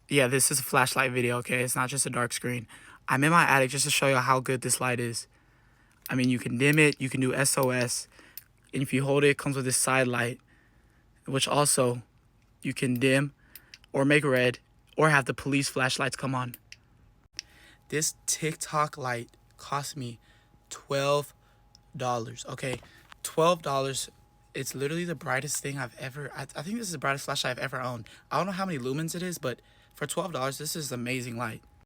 Yeah, this is a flashlight video, okay? It's not just a dark screen. I'm in my attic just to show you how good this light is. I mean, you can dim it, you can do SOS, and if you hold it, it comes with this side light, which also you can dim or make red or have the police flashlights come on. This TikTok light cost me $12, okay? $12. It's literally the brightest thing I've ever, I think this is the brightest flashlight I've ever owned. I don't know how many lumens it is, but for $12, this is an amazing light.